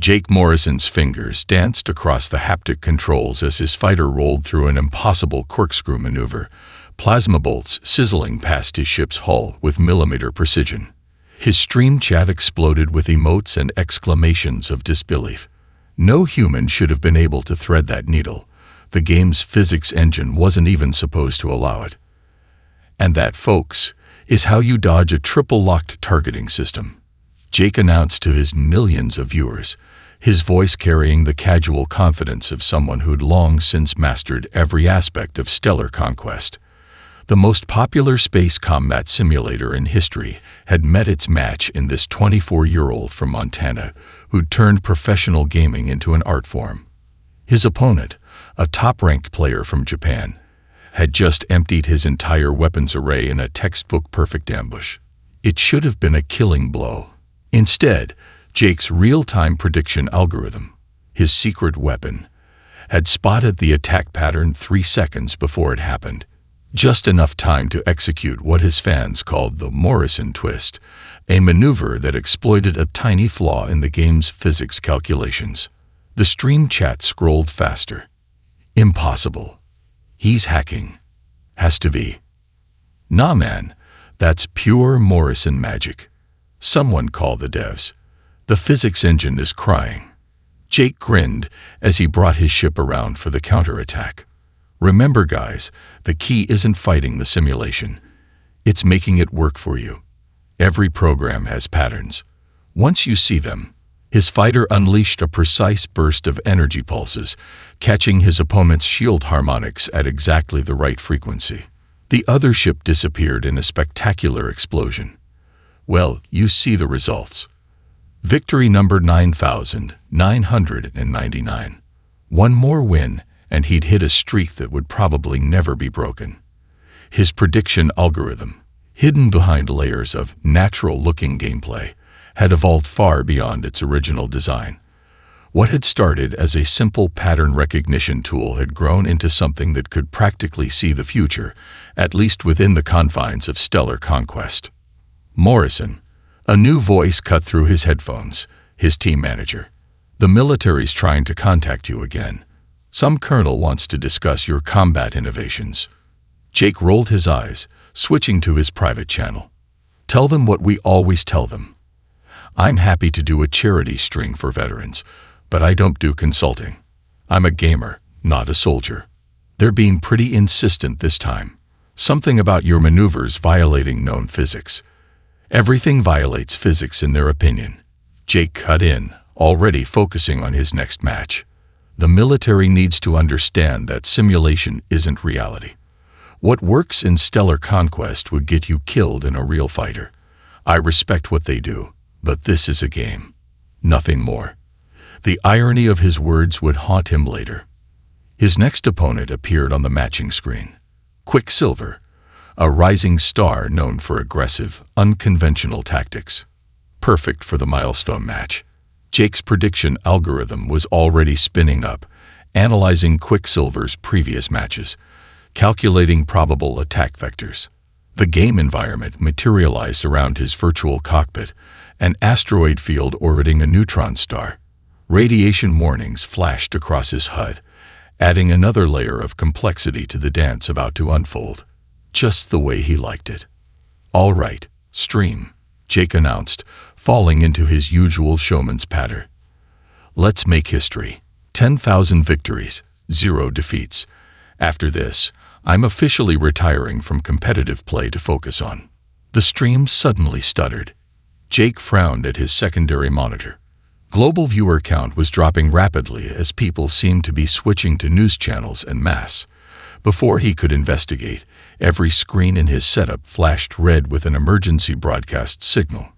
Jake Morrison's fingers danced across the haptic controls as his fighter rolled through an impossible corkscrew maneuver, plasma bolts sizzling past his ship's hull with millimeter precision. His stream chat exploded with emotes and exclamations of disbelief. No human should have been able to thread that needle. The game's physics engine wasn't even supposed to allow it. And that, folks, is how you dodge a triple-locked targeting system, Jake announced to his millions of viewers, his voice carrying the casual confidence of someone who'd long since mastered every aspect of stellar conquest. The most popular space combat simulator in history had met its match in this 24-year-old from Montana who'd turned professional gaming into an art form. His opponent, a top-ranked player from Japan, had just emptied his entire weapons array in a textbook-perfect ambush. It should have been a killing blow. Instead, Jake's real-time prediction algorithm, his secret weapon, had spotted the attack pattern 3 seconds before it happened. Just enough time to execute what his fans called the Morrison twist, a maneuver that exploited a tiny flaw in the game's physics calculations. The stream chat scrolled faster. Impossible. He's hacking. Has to be. Nah, man, that's pure Morrison magic. Someone call the devs. The physics engine is crying. Jake grinned as he brought his ship around for the counterattack. Remember, guys, the key isn't fighting the simulation. It's making it work for you. Every program has patterns. Once you see them, his fighter unleashed a precise burst of energy pulses, catching his opponent's shield harmonics at exactly the right frequency. The other ship disappeared in a spectacular explosion. Well, you see the results. Victory number 9,999. One more win, and he'd hit a streak that would probably never be broken. His prediction algorithm, hidden behind layers of natural-looking gameplay, had evolved far beyond its original design. What had started as a simple pattern recognition tool had grown into something that could practically see the future, at least within the confines of stellar conquest. Morrison, a new voice cut through his headphones, his team manager. The military's trying to contact you again. Some colonel wants to discuss your combat innovations. Jake rolled his eyes, switching to his private channel. Tell them what we always tell them. I'm happy to do a charity string for veterans, but I don't do consulting. I'm a gamer, not a soldier. They're being pretty insistent this time. Something about your maneuvers violating known physics. Everything violates physics in their opinion. Jake cut in, already focusing on his next match. The military needs to understand that simulation isn't reality. What works in stellar conquest would get you killed in a real fighter. I respect what they do, but this is a game. Nothing more. The irony of his words would haunt him later. His next opponent appeared on the matching screen. Quicksilver, a rising star known for aggressive, unconventional tactics. Perfect for the milestone match. Jake's prediction algorithm was already spinning up, analyzing Quicksilver's previous matches, calculating probable attack vectors. The game environment materialized around his virtual cockpit, an asteroid field orbiting a neutron star. Radiation warnings flashed across his HUD, adding another layer of complexity to the dance about to unfold, just the way he liked it. All right, stream, Jake announced, falling into his usual showman's patter. Let's make history. 10,000 victories, 0 defeats. After this, I'm officially retiring from competitive play to focus on. The stream suddenly stuttered. Jake frowned at his secondary monitor. Global viewer count was dropping rapidly as people seemed to be switching to news channels en masse. Before he could investigate, every screen in his setup flashed red with an emergency broadcast signal.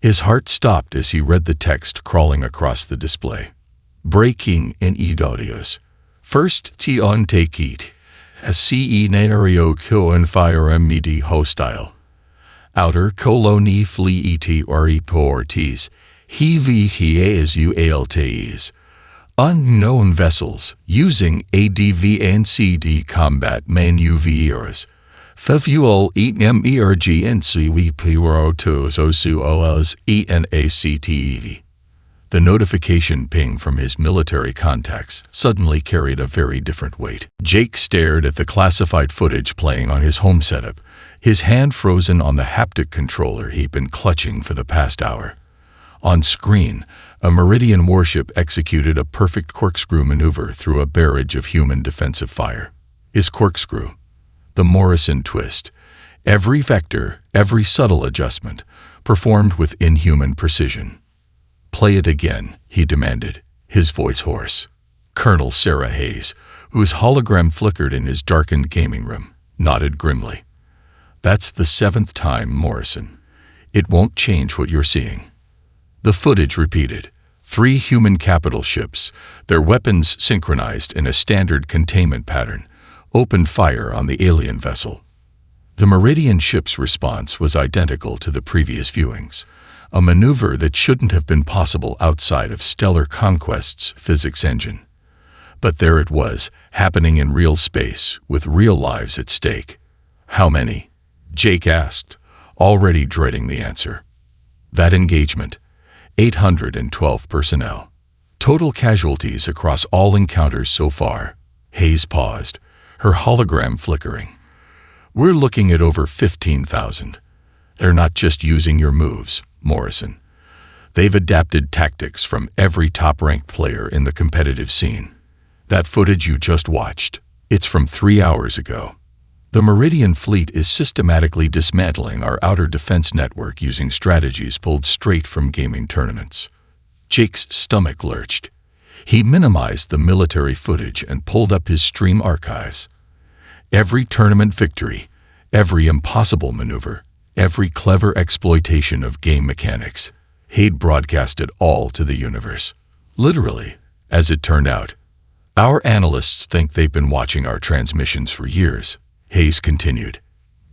His heart stopped as he read the text crawling across the display. Breaking in audios. First on take it. A scenario co-infirmity hostile. Outer colony fleet reportees. HVHASUALTEs. Unknown vessels using ADV and CD combat maneuvers. Fuel emergency we pirotos osuolas enactv. The notification ping from his military contacts suddenly carried a very different weight. Jake stared at the classified footage playing on his home setup, his hand frozen on the haptic controller he'd been clutching for the past hour. On screen, a Meridian warship executed a perfect corkscrew maneuver through a barrage of human defensive fire. His corkscrew, the Morrison twist, every vector, every subtle adjustment, performed with inhuman precision. "Play it again," he demanded, his voice hoarse. Colonel Sarah Hayes, whose hologram flickered in his darkened gaming room, nodded grimly. "That's the 7th time, Morrison. It won't change what you're seeing." The footage repeated. 3 human capital ships, their weapons synchronized in a standard containment pattern, opened fire on the alien vessel. The Meridian ship's response was identical to the previous viewings, a maneuver that shouldn't have been possible outside of Stellar Conquest's physics engine. But there it was, happening in real space, with real lives at stake. "How many?" Jake asked, already dreading the answer. That engagement, 812 personnel. Total casualties across all encounters so far. Hayes paused, her hologram flickering. "We're looking at over 15,000. They're not just using your moves, Morrison. They've adapted tactics from every top-ranked player in the competitive scene. That footage you just watched, it's from 3 hours ago. The Meridian fleet is systematically dismantling our outer defense network using strategies pulled straight from gaming tournaments." Jake's stomach lurched. He minimized the military footage and pulled up his stream archives. Every tournament victory, every impossible maneuver, every clever exploitation of game mechanics, he'd broadcasted all to the universe. Literally, as it turned out. "Our analysts think they've been watching our transmissions for years," Hayes continued.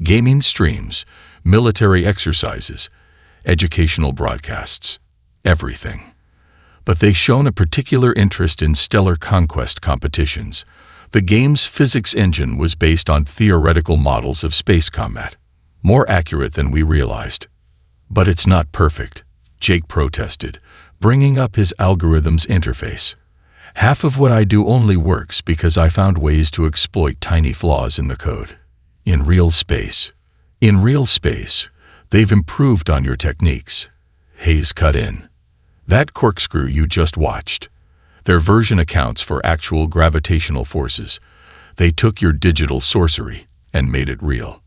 "Gaming streams, military exercises, educational broadcasts, everything. But they've shown a particular interest in Stellar Conquest competitions. The game's physics engine was based on theoretical models of space combat, more accurate than we realized. But it's not perfect," Jake protested, bringing up his algorithm's interface. "Half of what I do only works because I found ways to exploit tiny flaws in the code. In real space, they've improved on your techniques." Hayes cut in. "That corkscrew you just watched, their version accounts for actual gravitational forces. They took your digital sorcery and made it real."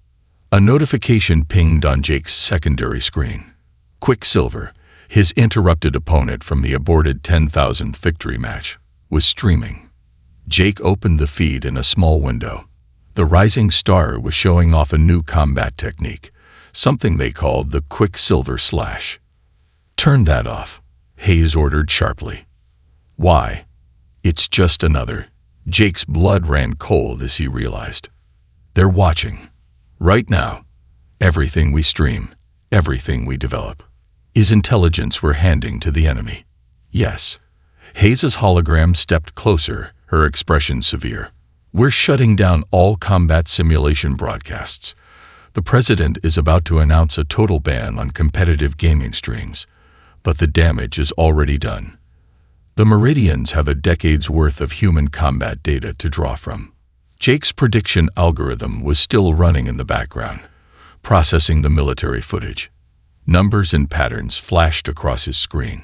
A notification pinged on Jake's secondary screen. Quicksilver, his interrupted opponent from the aborted 10,000th victory match, was streaming. Jake opened the feed in a small window. The rising star was showing off a new combat technique, something they called the Quicksilver Slash. "Turn that off," Hayes ordered sharply. "Why?" "It's just another." Jake's blood ran cold as he realized. "They're watching. Right now. Everything we stream, everything we develop, is intelligence we're handing to the enemy." "Yes." Hayes' hologram stepped closer, her expression severe. "We're shutting down all combat simulation broadcasts. The president is about to announce a total ban on competitive gaming streams, but the damage is already done. The Meridians have a decade's worth of human combat data to draw from." Jake's prediction algorithm was still running in the background, processing the military footage. Numbers and patterns flashed across his screen.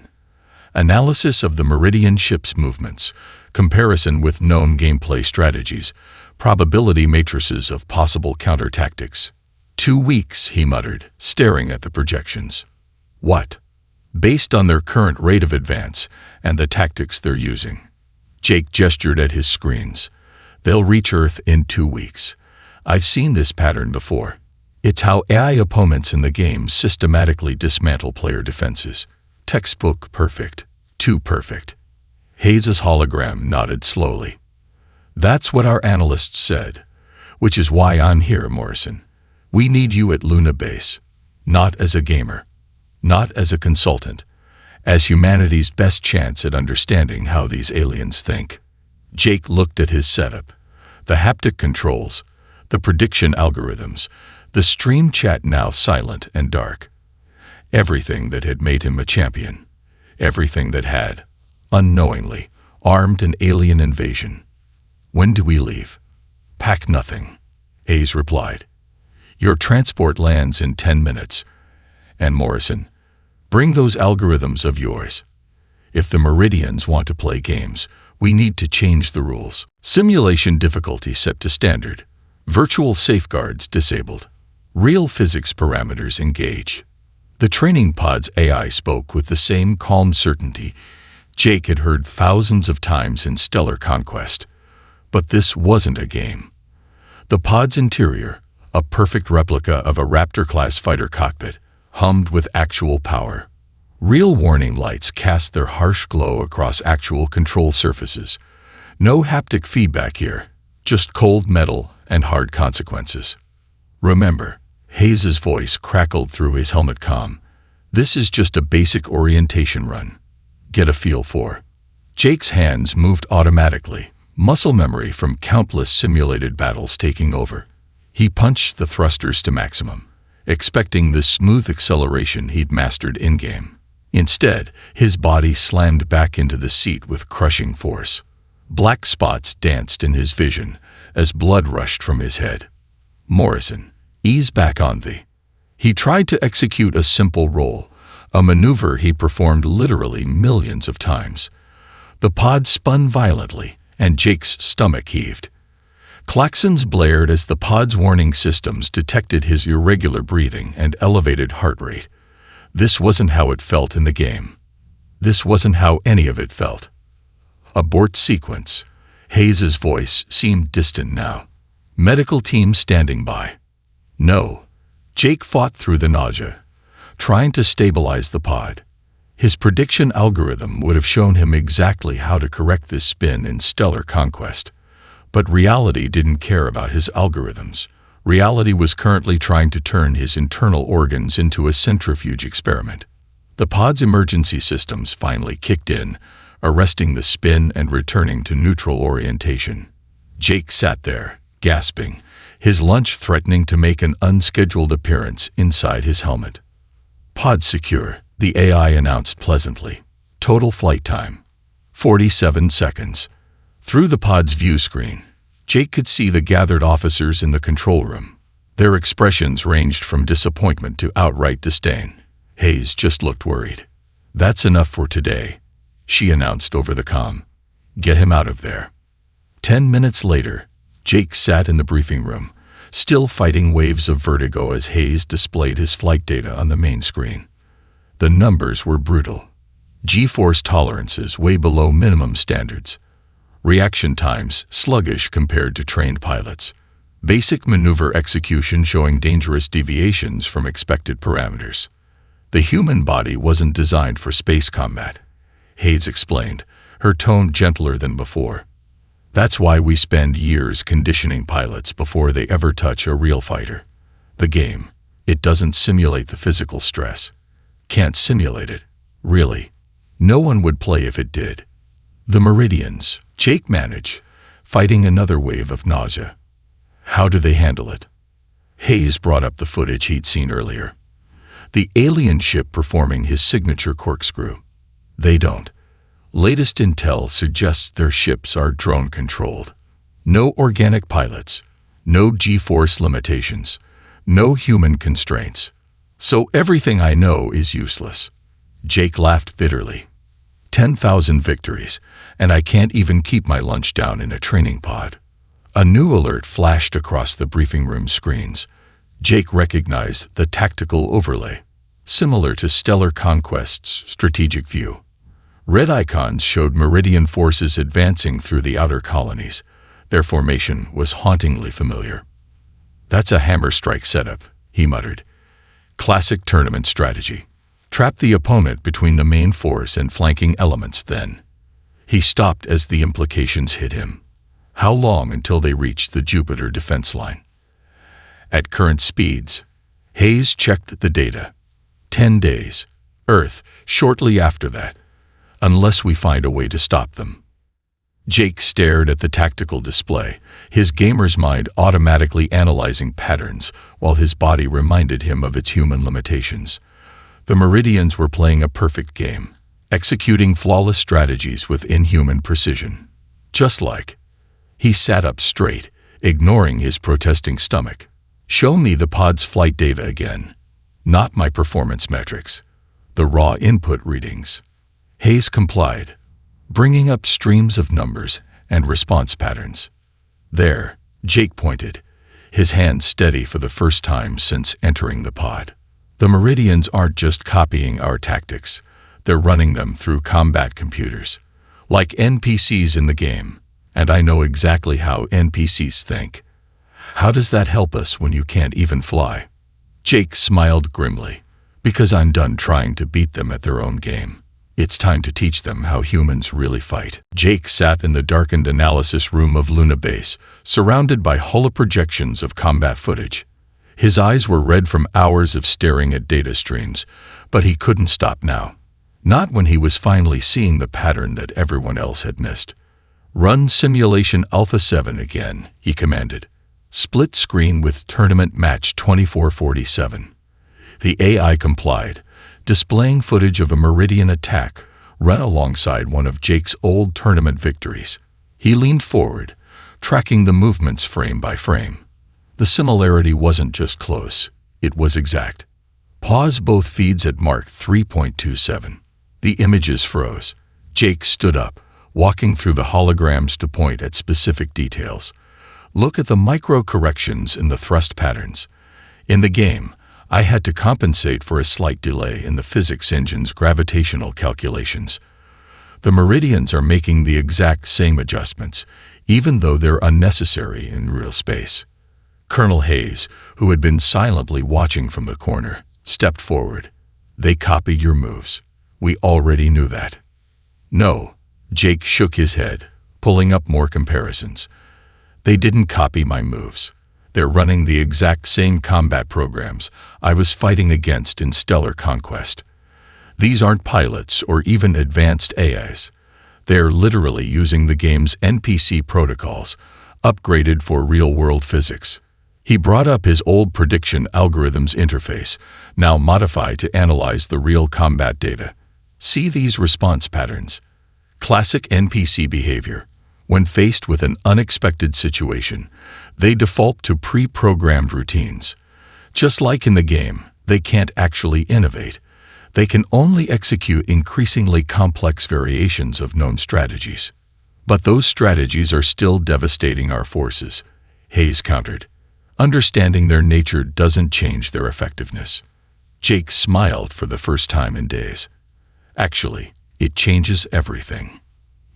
Analysis of the Meridian ship's movements, comparison with known gameplay strategies, probability matrices of possible counter-tactics. 2 weeks, he muttered, staring at the projections. "What?" "Based on their current rate of advance and the tactics they're using." Jake gestured at his screens. "They'll reach Earth in 2 weeks. I've seen this pattern before. It's how AI opponents in the game systematically dismantle player defenses. Textbook perfect. Too perfect." Hayes' hologram nodded slowly. "That's what our analysts said, which is why I'm here, Morrison. We need you at Luna Base, not as a gamer, not as a consultant, as humanity's best chance at understanding how these aliens think." Jake looked at his setup. The haptic controls, the prediction algorithms, the stream chat now silent and dark. Everything that had made him a champion. everything that had, unknowingly, armed an alien invasion. "When do we leave?" "Pack nothing," Hayes replied. "Your transport lands in 10 minutes. And Morrison, bring those algorithms of yours. If the Meridians want to play games, we need to change the rules." Simulation difficulty set to standard. Virtual safeguards disabled. Real physics parameters engage. The training pod's AI spoke with the same calm certainty Jake had heard thousands of times in Stellar Conquest. But this wasn't a game. The pod's interior, a perfect replica of a Raptor-class fighter cockpit, hummed with actual power. Real warning lights cast their harsh glow across actual control surfaces. No haptic feedback here, just cold metal and hard consequences. "Remember," Hayes's voice crackled through his helmet comm, "this is just a basic orientation run. Get a feel for." Jake's hands moved automatically, muscle memory from countless simulated battles taking over. He punched the thrusters to maximum, expecting the smooth acceleration he'd mastered in-game. Instead, his body slammed back into the seat with crushing force. Black spots danced in his vision as blood rushed from his head. "Morrison, ease back on thee." He tried to execute a simple roll, a maneuver he performed literally millions of times. The pod spun violently, and Jake's stomach heaved. Klaxons blared as the pod's warning systems detected his irregular breathing and elevated heart rate. This wasn't how it felt in the game. This wasn't how any of it felt. "Abort sequence." Hayes's voice seemed distant now. "Medical team standing by." "No." Jake fought through the nausea, trying to stabilize the pod. His prediction algorithm would have shown him exactly how to correct this spin in Stellar Conquest. But reality didn't care about his algorithms. Reality was currently trying to turn his internal organs into a centrifuge experiment. The pod's emergency systems finally kicked in, arresting the spin and returning to neutral orientation. Jake sat there, gasping, his lunch threatening to make an unscheduled appearance inside his helmet. "Pod secure," the AI announced pleasantly. "Total flight time, 47 seconds. Through the pod's view screen, Jake could see the gathered officers in the control room. Their expressions ranged from disappointment to outright disdain. Hayes just looked worried. "That's enough for today," she announced over the comm. "Get him out of there." 10 minutes later, Jake sat in the briefing room, still fighting waves of vertigo as Hayes displayed his flight data on the main screen. The numbers were brutal. G-force tolerances way below minimum standards. Reaction times sluggish compared to trained pilots. Basic maneuver execution showing dangerous deviations from expected parameters. The human body wasn't designed for space combat, Hayes explained, her tone gentler than before. "That's why we spend years conditioning pilots before they ever touch a real fighter. The game, it doesn't simulate the physical stress. Can't simulate it, really. No one would play if it did." The Meridians, Jake managed, fighting another wave of nausea. How do they handle it? Hayes brought up the footage he'd seen earlier. The alien ship performing his signature corkscrew. They don't. Latest intel suggests their ships are drone-controlled. No organic pilots, no G-force limitations, no human constraints. So everything I know is useless. Jake laughed bitterly. 10,000 victories, and I can't even keep my lunch down in a training pod. A new alert flashed across the briefing room screens. Jake recognized the tactical overlay, similar to Stellar Conquest's strategic view. Red icons showed Meridian forces advancing through the outer colonies. Their formation was hauntingly familiar. "That's a hammer strike setup," he muttered. "Classic tournament strategy. Trap the opponent between the main force and flanking elements then." He stopped as the implications hit him. How long until they reached the Jupiter defense line? At current speeds, Hayes checked the data. 10 days. Earth, shortly after that. Unless we find a way to stop them. Jake stared at the tactical display, his gamer's mind automatically analyzing patterns while his body reminded him of its human limitations. The Meridians were playing a perfect game, executing flawless strategies with inhuman precision. Just like. He sat up straight, ignoring his protesting stomach. Show me the pod's flight data again. Not my performance metrics. The raw input readings. Hayes complied, bringing up streams of numbers and response patterns. There, Jake pointed, his hand steady for the first time since entering the pod. The Meridians aren't just copying our tactics, they're running them through combat computers, like NPCs in the game, and I know exactly how NPCs think. How does that help us when you can't even fly? Jake smiled grimly, because I'm done trying to beat them at their own game. It's time to teach them how humans really fight. Jake sat in the darkened analysis room of Luna Base, surrounded by holoprojections of combat footage. His eyes were red from hours of staring at data streams, but he couldn't stop now. Not when he was finally seeing the pattern that everyone else had missed. Run Simulation Alpha 7 again, he commanded. Split screen with Tournament Match 2447. The AI complied, displaying footage of a Meridian attack run alongside one of Jake's old tournament victories. He leaned forward, tracking the movements frame by frame. The similarity wasn't just close, it was exact. Pause both feeds at mark 3.27. The images froze. Jake stood up, walking through the holograms to point at specific details. Look at the micro-corrections in the thrust patterns. In the game, I had to compensate for a slight delay in the physics engine's gravitational calculations. The Meridians are making the exact same adjustments, even though they're unnecessary in real space. Colonel Hayes, who had been silently watching from the corner, stepped forward. They copied your moves. We already knew that. No, Jake shook his head, pulling up more comparisons. They didn't copy my moves. They're running the exact same combat programs I was fighting against in Stellar Conquest. These aren't pilots or even advanced AIs. They're literally using the game's NPC protocols, upgraded for real-world physics. He brought up his old prediction algorithms interface, now modified to analyze the real combat data. See these response patterns. Classic NPC behavior. When faced with an unexpected situation, they default to pre-programmed routines. Just like in the game, they can't actually innovate. They can only execute increasingly complex variations of known strategies. But those strategies are still devastating our forces, Hayes countered. Understanding their nature doesn't change their effectiveness. Jake smiled for the first time in days. Actually, it changes everything.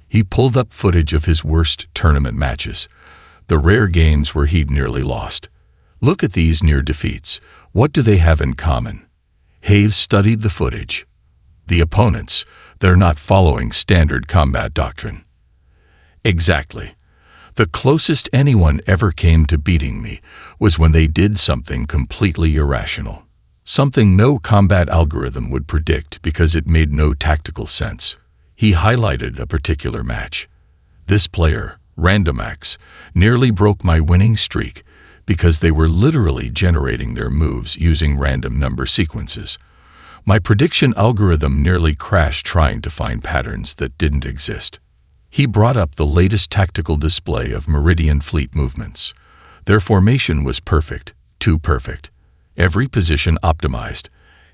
He pulled up footage of his worst tournament matches, the rare games where he'd nearly lost. Look at these near defeats. What do they have in common? Hayes studied the footage. The opponents, they're not following standard combat doctrine. Exactly. The closest anyone ever came to beating me was when they did something completely irrational. Something no combat algorithm would predict because it made no tactical sense. He highlighted a particular match. This player, Randomax, nearly broke my winning streak because they were literally generating their moves using random number sequences. My prediction algorithm nearly crashed trying to find patterns that didn't exist. He brought up the latest tactical display of Meridian fleet movements. Their formation was perfect, too perfect. Every position optimized,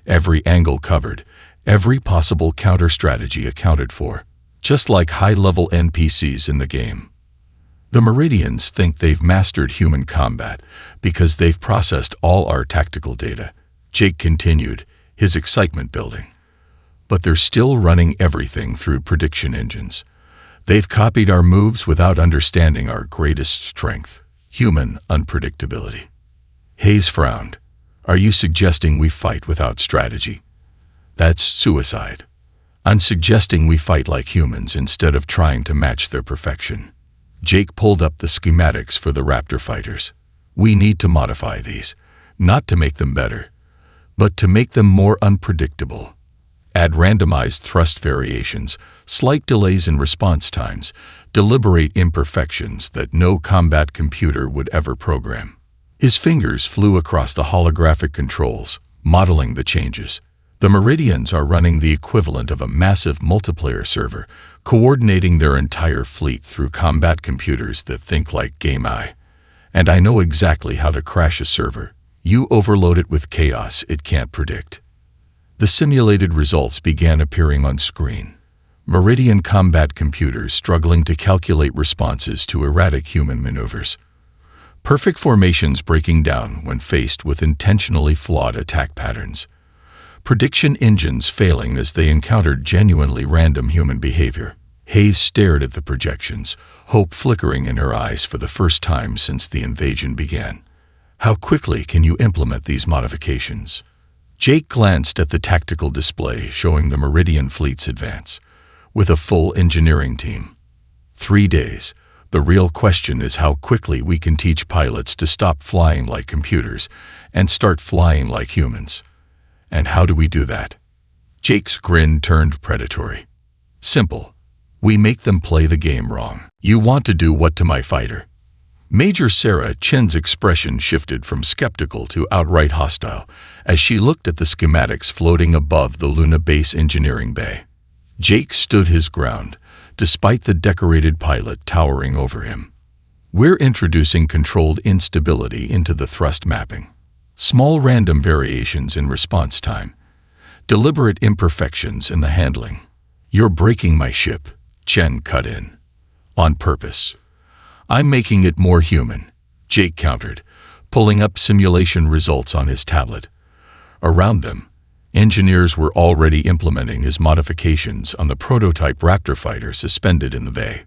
every angle covered, every possible counter strategy accounted for, just like high-level NPCs in the game. The Meridians think they've mastered human combat because they've processed all our tactical data, Jake continued, his excitement building. But they're still running everything through prediction engines. They've copied our moves without understanding our greatest strength, human unpredictability. Hayes frowned. Are you suggesting we fight without strategy? That's suicide. I'm suggesting we fight like humans instead of trying to match their perfection. Jake pulled up the schematics for the Raptor fighters. We need to modify these, not to make them better, but to make them more unpredictable. Add randomized thrust variations, slight delays in response times, deliberate imperfections that no combat computer would ever program. His fingers flew across the holographic controls, modeling the changes. The Meridians are running the equivalent of a massive multiplayer server, coordinating their entire fleet through combat computers that think like Game AI. And I know exactly how to crash a server. You overload it with chaos it can't predict. The simulated results began appearing on screen. Meridian combat computers struggling to calculate responses to erratic human maneuvers. Perfect formations breaking down when faced with intentionally flawed attack patterns. Prediction engines failing as they encountered genuinely random human behavior. Hayes stared at the projections, hope flickering in her eyes for the first time since the invasion began. How quickly can you implement these modifications? Jake glanced at the tactical display showing the Meridian fleet's advance, with a full engineering team. 3 days. The real question is how quickly we can teach pilots to stop flying like computers and start flying like humans. And how do we do that? Jake's grin turned predatory. Simple. We make them play the game wrong. You want to do what to my fighter? Major Sarah Chen's expression shifted from skeptical to outright hostile as she looked at the schematics floating above the Luna base engineering bay. Jake stood his ground, despite the decorated pilot towering over him. We're introducing controlled instability into the thrust mapping. Small random variations in response time. Deliberate imperfections in the handling. You're breaking my ship, Chen cut in. On purpose. I'm making it more human, Jake countered, pulling up simulation results on his tablet. Around them, engineers were already implementing his modifications on the prototype Raptor fighter suspended in the bay.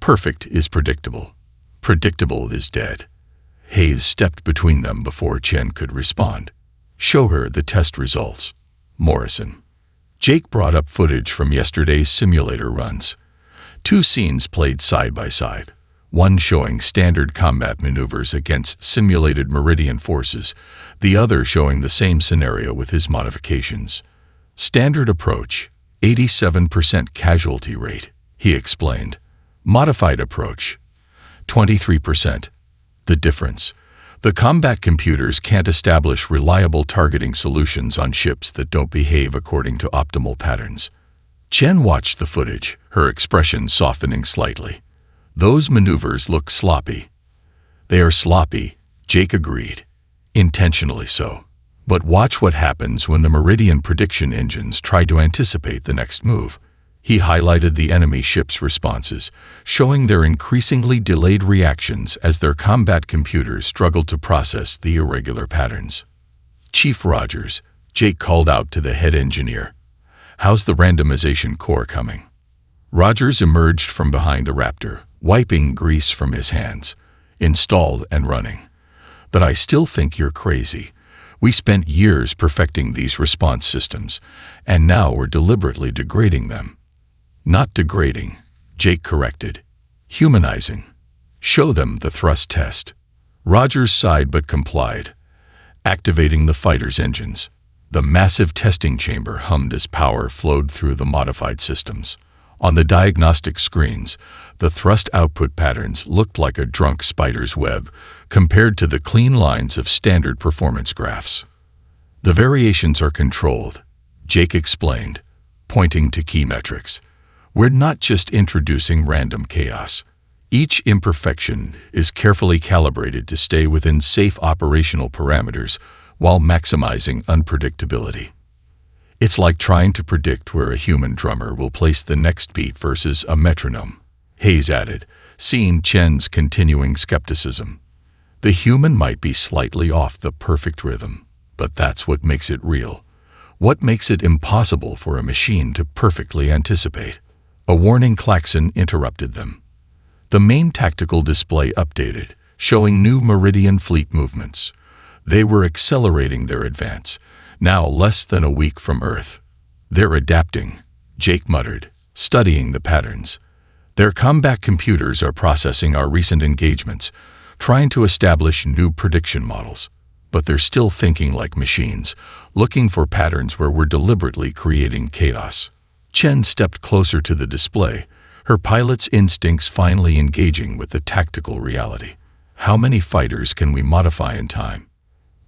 Perfect is predictable. Predictable is dead. Hayes stepped between them before Chen could respond. Show her the test results. Morrison. Jake brought up footage from yesterday's simulator runs. 2 scenes played side by side. One showing standard combat maneuvers against simulated Meridian forces, the other showing the same scenario with his modifications. Standard approach, 87% casualty rate, he explained. Modified approach, 23%. The difference. The combat computers can't establish reliable targeting solutions on ships that don't behave according to optimal patterns. Chen watched the footage, her expression softening slightly. Those maneuvers look sloppy. They are sloppy, Jake agreed. Intentionally so. But watch what happens when the Meridian prediction engines try to anticipate the next move. He highlighted the enemy ship's responses, showing their increasingly delayed reactions as their combat computers struggled to process the irregular patterns. Chief Rogers, Jake called out to the head engineer. How's the randomization core coming? Rogers emerged from behind the Raptor, wiping grease from his hands. Installed and running. But I still think you're crazy. We spent years perfecting these response systems, and now we're deliberately degrading them. Not degrading, Jake corrected. Humanizing. Show them the thrust test. Rogers sighed but complied. Activating the fighter's engines. The massive testing chamber hummed as power flowed through the modified systems. On the diagnostic screens, the thrust output patterns looked like a drunk spider's web compared to the clean lines of standard performance graphs. The variations are controlled, Jake explained, pointing to key metrics. We're not just introducing random chaos. Each imperfection is carefully calibrated to stay within safe operational parameters while maximizing unpredictability. It's like trying to predict where a human drummer will place the next beat versus a metronome, Hayes added, seeing Chen's continuing skepticism. The human might be slightly off the perfect rhythm, but that's what makes it real. What makes it impossible for a machine to perfectly anticipate? A warning klaxon interrupted them. The main tactical display updated, showing new Meridian fleet movements. They were accelerating their advance, now less than a week from Earth. They're adapting, Jake muttered, studying the patterns. Their combat computers are processing our recent engagements, trying to establish new prediction models. But they're still thinking like machines, looking for patterns where we're deliberately creating chaos. Chen stepped closer to the display, her pilot's instincts finally engaging with the tactical reality. How many fighters can we modify in time?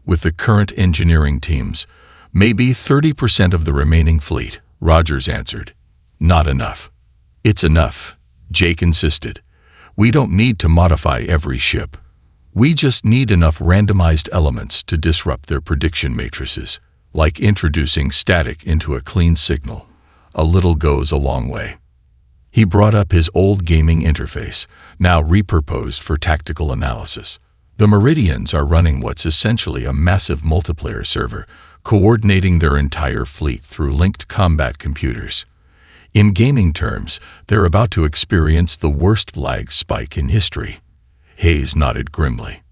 With the current engineering teams, Maybe 30% of the remaining fleet, Rogers answered. Not enough. It's enough, Jake insisted. We don't need to modify every ship. We just need enough randomized elements to disrupt their prediction matrices, like introducing static into a clean signal. A little goes a long way. He brought up his old gaming interface, now repurposed for tactical analysis. The Meridians are running what's essentially a massive multiplayer server, coordinating their entire fleet through linked combat computers. In gaming terms, they're about to experience the worst lag spike in history. Hayes nodded grimly.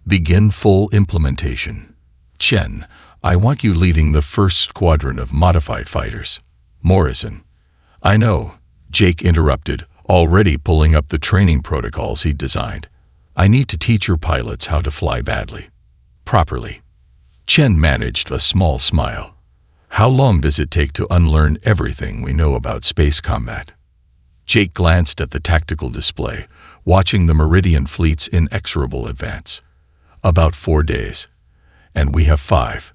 Begin full implementation. Chen, I want you leading the first squadron of modified fighters. Morrison. I know, Jake interrupted, already pulling up the training protocols he'd designed. I need to teach your pilots how to fly badly. Properly. Chen managed a small smile. How long does it take to unlearn everything we know about space combat? Jake glanced at the tactical display, watching the Meridian fleet's inexorable advance. About 4 days. And we have 5.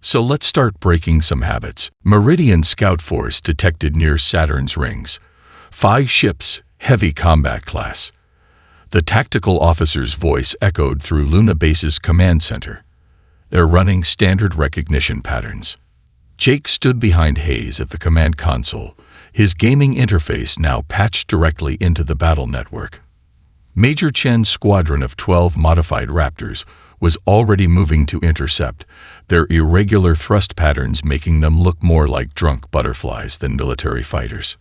So let's start breaking some habits. Meridian Scout Force detected near Saturn's rings. 5 ships, heavy combat class. The tactical officer's voice echoed through Luna Base's command center. They're running standard recognition patterns. Jake stood behind Hayes at the command console, his gaming interface now patched directly into the battle network. Major Chen's squadron of 12 modified Raptors was already moving to intercept, their irregular thrust patterns making them look more like drunk butterflies than military fighters.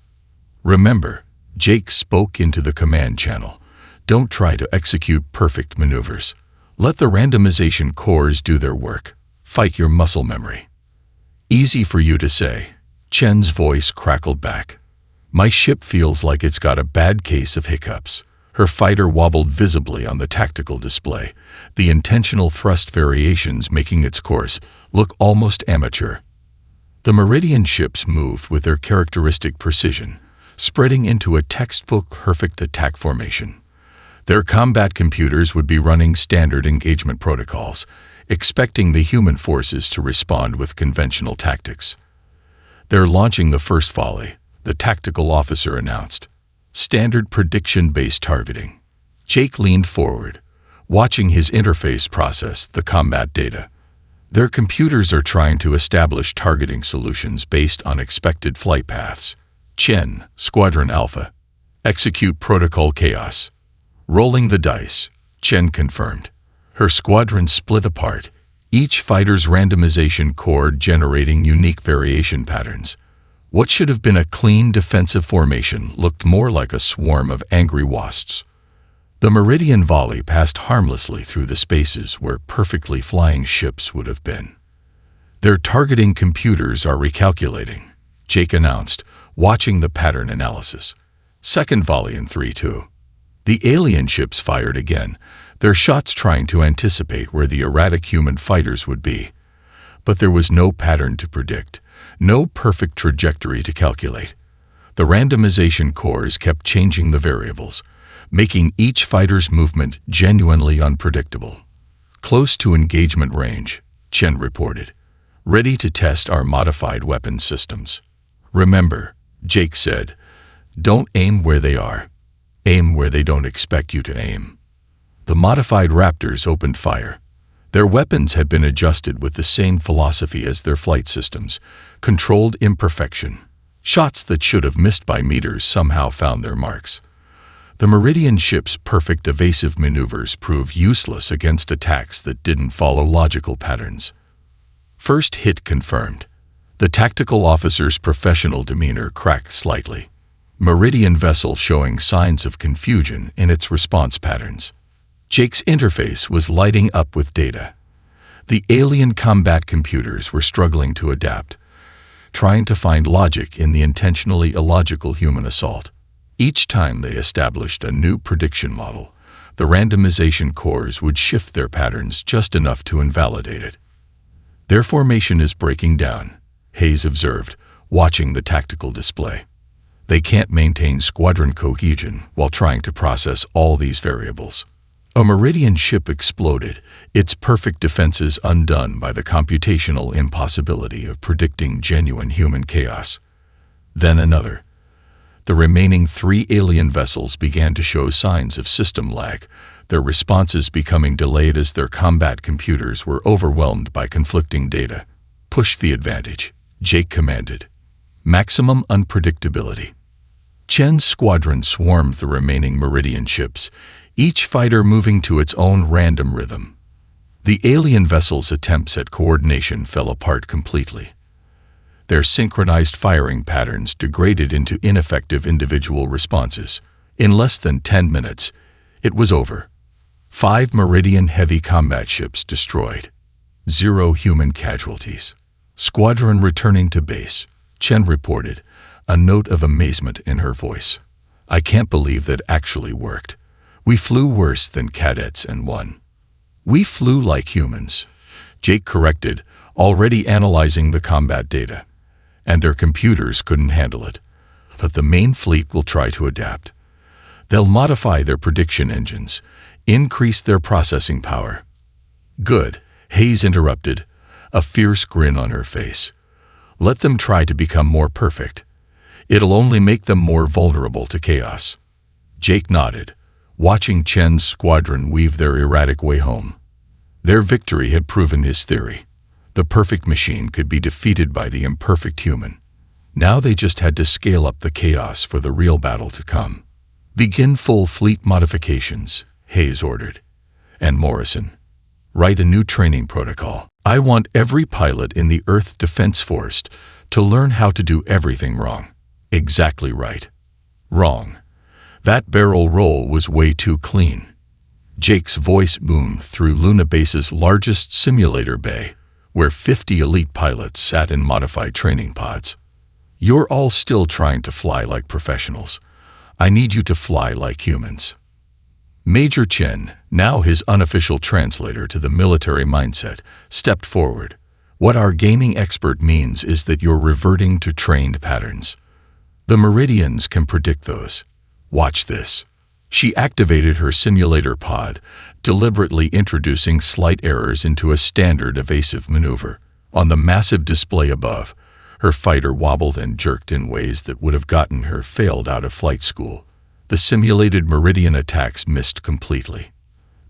Remember, Jake spoke into the command channel. Don't try to execute perfect maneuvers. Let the randomization cores do their work. Fight your muscle memory. Easy for you to say. Chen's voice crackled back. My ship feels like it's got a bad case of hiccups. Her fighter wobbled visibly on the tactical display, the intentional thrust variations making its course look almost amateur. The Meridian ships moved with their characteristic precision, spreading into a textbook perfect attack formation. Their combat computers would be running standard engagement protocols, expecting the human forces to respond with conventional tactics. They're launching the first volley, the tactical officer announced. Standard prediction-based targeting. Jake leaned forward, watching his interface process the combat data. Their computers are trying to establish targeting solutions based on expected flight paths. Chen, Squadron Alpha. Execute Protocol Chaos. Rolling the dice, Chen confirmed. Her squadron split apart, each fighter's randomization core generating unique variation patterns. What should have been a clean defensive formation looked more like a swarm of angry wasps. The Meridian volley passed harmlessly through the spaces where perfectly flying ships would have been. Their targeting computers are recalculating, Jake announced, watching the pattern analysis. Second volley in 3-2. The alien ships fired again, their shots trying to anticipate where the erratic human fighters would be. But there was no pattern to predict, no perfect trajectory to calculate. The randomization cores kept changing the variables, making each fighter's movement genuinely unpredictable. Close to engagement range, Chen reported, ready to test our modified weapons systems. Remember, Jake said, don't aim where they are. Aim where they don't expect you to aim. The modified Raptors opened fire. Their weapons had been adjusted with the same philosophy as their flight systems, controlled imperfection. Shots that should have missed by meters somehow found their marks. The Meridian ship's perfect evasive maneuvers proved useless against attacks that didn't follow logical patterns. First hit confirmed. The tactical officer's professional demeanor cracked slightly. Meridian vessel showing signs of confusion in its response patterns. Jake's interface was lighting up with data. The alien combat computers were struggling to adapt, trying to find logic in the intentionally illogical human assault. Each time they established a new prediction model, the randomization cores would shift their patterns just enough to invalidate it. Their formation is breaking down, Hayes observed, watching the tactical display. They can't maintain squadron cohesion while trying to process all these variables. A Meridian ship exploded, its perfect defenses undone by the computational impossibility of predicting genuine human chaos. Then another. The remaining 3 alien vessels began to show signs of system lag, their responses becoming delayed as their combat computers were overwhelmed by conflicting data. "Push the advantage," Jake commanded. Maximum unpredictability. Chen's squadron swarmed the remaining Meridian ships, each fighter moving to its own random rhythm. The alien vessels' attempts at coordination fell apart completely. Their synchronized firing patterns degraded into ineffective individual responses. In less than 10 minutes, it was over. 5 Meridian heavy combat ships destroyed. 0 human casualties. "Squadron returning to base," Chen reported, a note of amazement in her voice. "I can't believe that actually worked. We flew worse than cadets and won." "We flew like humans," Jake corrected, already analyzing the combat data. "And their computers couldn't handle it. But the main fleet will try to adapt. They'll modify their prediction engines, increase their processing power." "Good," Hayes interrupted, a fierce grin on her face. "Let them try to become more perfect. It'll only make them more vulnerable to chaos." Jake nodded, watching Chen's squadron weave their erratic way home. Their victory had proven his theory. The perfect machine could be defeated by the imperfect human. Now they just had to scale up the chaos for the real battle to come. "Begin full fleet modifications," Hayes ordered. "And Morrison, write a new training protocol. I want every pilot in the Earth Defense Force to learn how to do everything wrong." "Exactly right." "Wrong. That barrel roll was way too clean." Jake's voice boomed through Luna Base's largest simulator bay, where 50 elite pilots sat in modified training pods. "You're all still trying to fly like professionals. I need you to fly like humans." Major Chen, now his unofficial translator to the military mindset, stepped forward. "What our gaming expert means is that you're reverting to trained patterns. The Meridians can predict those. Watch this." She activated her simulator pod, deliberately introducing slight errors into a standard evasive maneuver. On the massive display above, her fighter wobbled and jerked in ways that would have gotten her failed out of flight school. The simulated Meridian attacks missed completely.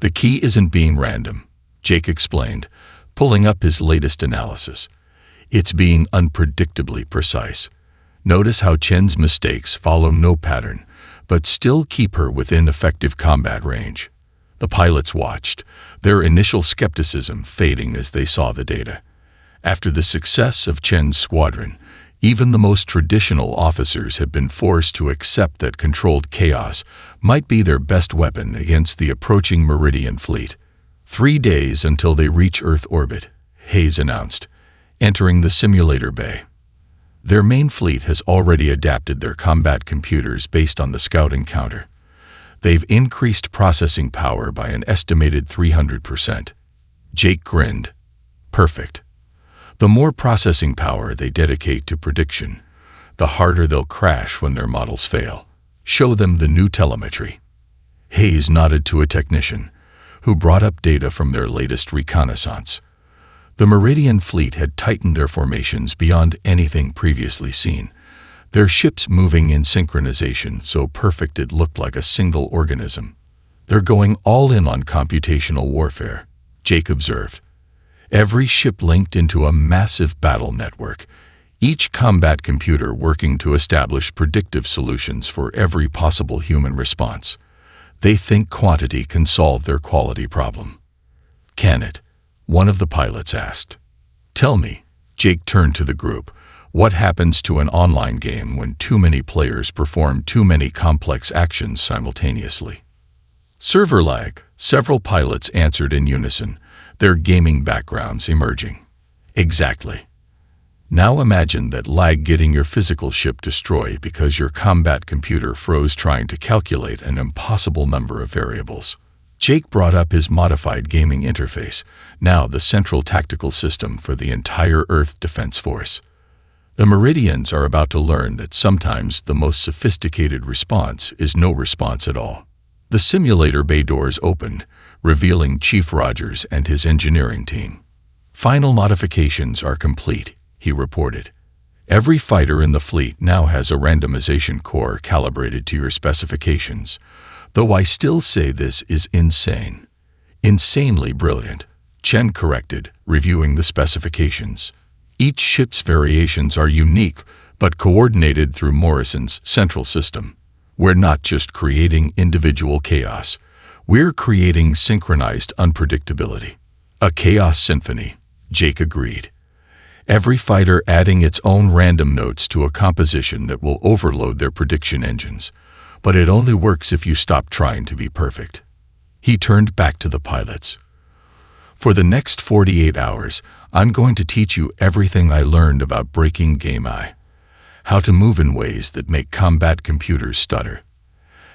"The key isn't being random," Jake explained, pulling up his latest analysis. "It's being unpredictably precise. Notice how Chen's mistakes follow no pattern, but still keep her within effective combat range." The pilots watched, their initial skepticism fading as they saw the data. After the success of Chen's squadron, even the most traditional officers had been forced to accept that controlled chaos might be their best weapon against the approaching Meridian fleet. 3 days until they reach Earth orbit, Hayes announced, entering the simulator bay. Their main fleet has already adapted their combat computers based on the scout encounter. They've increased processing power by an estimated 300%. Jake grinned. "Perfect. The more processing power they dedicate to prediction, the harder they'll crash when their models fail. Show them the new telemetry." Hayes nodded to a technician, who brought up data from their latest reconnaissance. The Meridian fleet had tightened their formations beyond anything previously seen, their ships moving in synchronization so perfect it looked like a single organism. "They're going all in on computational warfare," Jake observed. "Every ship linked into a massive battle network, each combat computer working to establish predictive solutions for every possible human response. They think quantity can solve their quality problem." "Can it?" one of the pilots asked. "Tell me," Jake turned to the group, "what happens to an online game when too many players perform too many complex actions simultaneously?" "Server lag," several pilots answered in unison, their gaming backgrounds emerging. "Exactly. Now imagine that lag getting your physical ship destroyed because your combat computer froze trying to calculate an impossible number of variables." Jake brought up his modified gaming interface, now the central tactical system for the entire Earth Defense Force. The Meridians are about to learn that sometimes the most sophisticated response is no response at all. The simulator bay doors opened, revealing Chief Rogers and his engineering team. "Final modifications are complete," he reported. "Every fighter in the fleet now has a randomization core calibrated to your specifications, though I still say this is insane." "Insanely brilliant," Chen corrected, reviewing the specifications. "Each ship's variations are unique, but coordinated through Morrison's central system. We're not just creating individual chaos. We're creating synchronized unpredictability." "A chaos symphony," Jake agreed. "Every fighter adding its own random notes to a composition that will overload their prediction engines. But it only works if you stop trying to be perfect." He turned back to the pilots. "For the next 48 hours, I'm going to teach you everything I learned about breaking game I. How to move in ways that make combat computers stutter.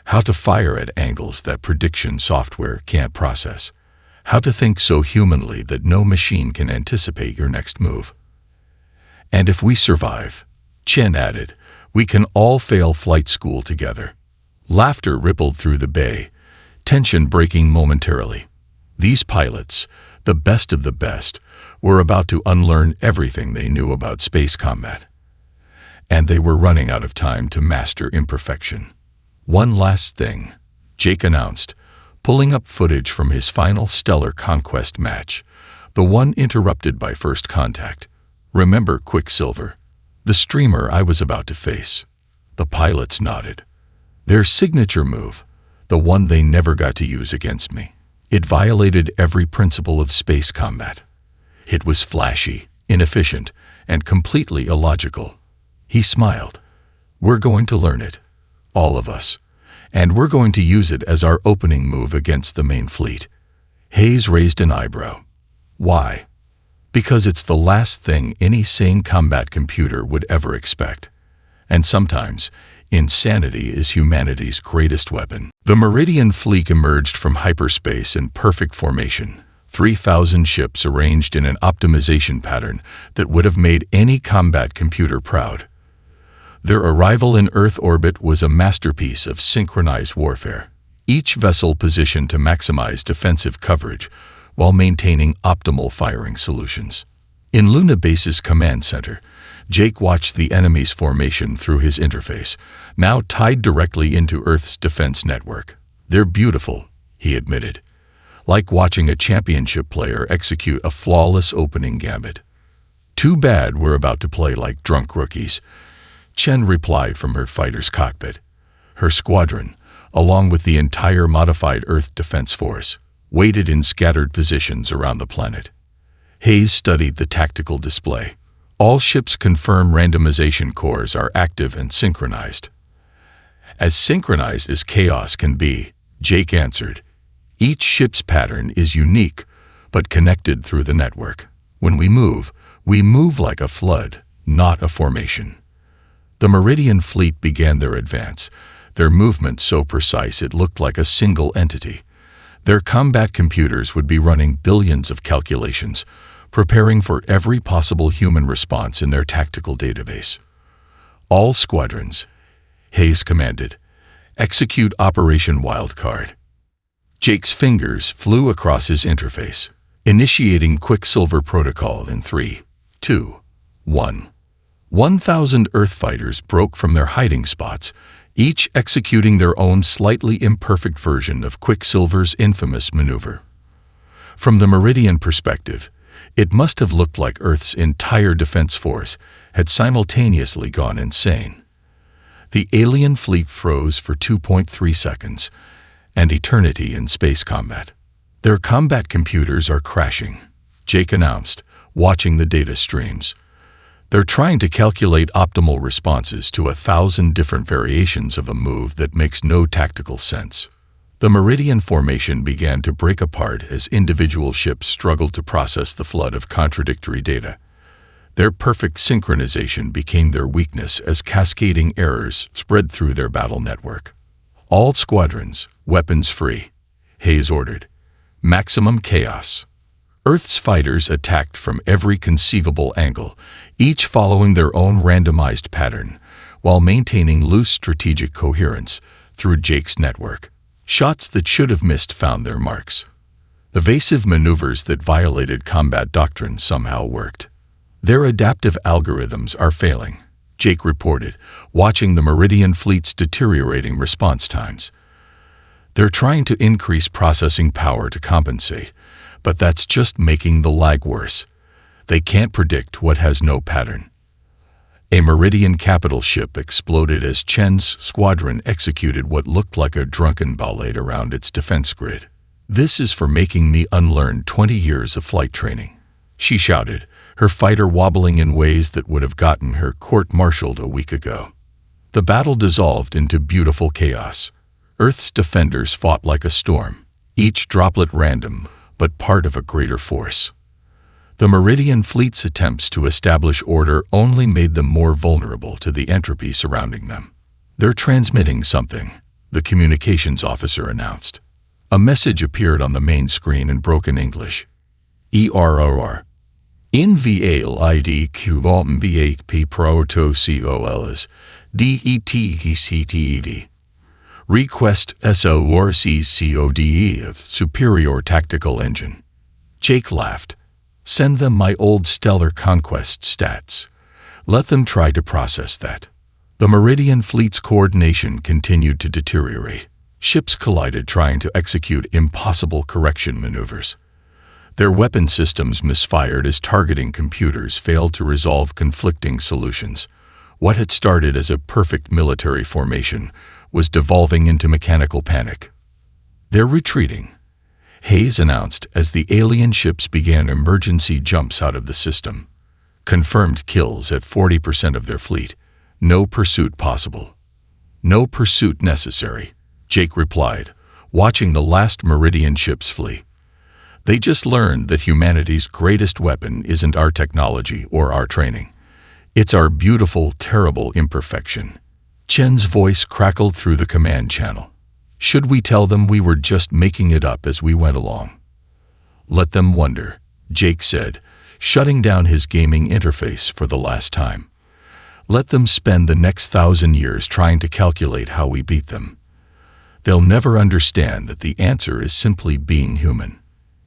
How to fire at angles that prediction software can't process. How to think so humanly that no machine can anticipate your next move. And if we survive," Chen added, "we can all fail flight school together." Laughter rippled through the bay, tension breaking momentarily. These pilots, the best of the best, were about to unlearn everything they knew about space combat. And they were running out of time to master imperfection. "One last thing," Jake announced, pulling up footage from his final Stellar Conquest match, the one interrupted by first contact. "Remember Quicksilver, the streamer I was about to face?" The pilots nodded. "Their signature move, the one they never got to use against me. It violated every principle of space combat. It was flashy, inefficient, and completely illogical." He smiled. "We're going to learn it, all of us, and we're going to use it as our opening move against the main fleet." Hayes raised an eyebrow. "Why?" "Because it's the last thing any sane combat computer would ever expect. And sometimes, insanity is humanity's greatest weapon." The Meridian fleet emerged from hyperspace in perfect formation, 3,000 ships arranged in an optimization pattern that would have made any combat computer proud. Their arrival in Earth orbit was a masterpiece of synchronized warfare, each vessel positioned to maximize defensive coverage while maintaining optimal firing solutions. In Luna Base's command center, Jake watched the enemy's formation through his interface, now tied directly into Earth's defense network. "They're beautiful," he admitted, "like watching a championship player execute a flawless opening gambit." "Too bad we're about to play like drunk rookies," Chen replied from her fighter's cockpit. Her squadron, along with the entire modified Earth Defense Force, waited in scattered positions around the planet. Hayes studied the tactical display. "All ships confirm randomization cores are active and synchronized." "As synchronized as chaos can be," Jake answered. "Each ship's pattern is unique, but connected through the network. When we move like a flood, not a formation." The Meridian fleet began their advance, their movement so precise it looked like a single entity. Their combat computers would be running billions of calculations, preparing for every possible human response in their tactical database. "All squadrons," Hayes commanded, "execute Operation Wildcard." Jake's fingers flew across his interface, initiating Quicksilver Protocol in 3, 2, 1. 1,000 Earth fighters broke from their hiding spots, each executing their own slightly imperfect version of Quicksilver's infamous maneuver. From the Meridian perspective, it must have looked like Earth's entire defense force had simultaneously gone insane. The alien fleet froze for 2.3 seconds, an eternity in space combat. "Their combat computers are crashing," Jake announced, watching the data streams. "They're trying to calculate optimal responses to 1,000 different variations of a move that makes no tactical sense." The Meridian formation began to break apart as individual ships struggled to process the flood of contradictory data. Their perfect synchronization became their weakness as cascading errors spread through their battle network. "All squadrons, weapons free," Hayes ordered. "Maximum chaos." Earth's fighters attacked from every conceivable angle, each following their own randomized pattern, while maintaining loose strategic coherence through Jake's network. Shots that should have missed found their marks. Evasive maneuvers that violated combat doctrine somehow worked. Their adaptive algorithms are failing, Jake reported, watching the Meridian fleet's deteriorating response times. They're trying to increase processing power to compensate, but that's just making the lag worse. They can't predict what has no pattern. A Meridian capital ship exploded as Chen's squadron executed what looked like a drunken ballet around its defense grid. "This is for making me unlearn 20 years of flight training," she shouted, her fighter wobbling in ways that would have gotten her court-martialed a week ago. The battle dissolved into beautiful chaos. Earth's defenders fought like a storm, each droplet random, but part of a greater force. The Meridian fleet's attempts to establish order only made them more vulnerable to the entropy surrounding them. "They're transmitting something," the communications officer announced. A message appeared on the main screen in broken English. "ERROR. NVALIDQ8P PROTOCOLS DETECTED. Request SORCCODE of Superior Tactical Engine." Jake laughed. "Send them my old Stellar Conquest stats. Let them try to process that." The Meridian fleet's coordination continued to deteriorate. Ships collided trying to execute impossible correction maneuvers. Their weapon systems misfired as targeting computers failed to resolve conflicting solutions. What had started as a perfect military formation was devolving into mechanical panic. "They're retreating," Hayes announced as the alien ships began emergency jumps out of the system. Confirmed kills at 40% of their fleet. No pursuit possible. "No pursuit necessary," Jake replied, watching the last Meridian ships flee. "They just learned that humanity's greatest weapon isn't our technology or our training. It's our beautiful, terrible imperfection." Chen's voice crackled through the command channel. "Should we tell them we were just making it up as we went along?" "Let them wonder," Jake said, shutting down his gaming interface for the last time. "Let them spend the next 1,000 years trying to calculate how we beat them. They'll never understand that the answer is simply being human."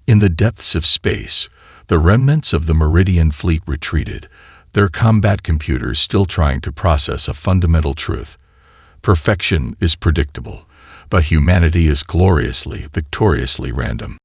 In the depths of space, the remnants of the Meridian fleet retreated, their combat computers still trying to process a fundamental truth. Perfection is predictable, but humanity is gloriously, victoriously random.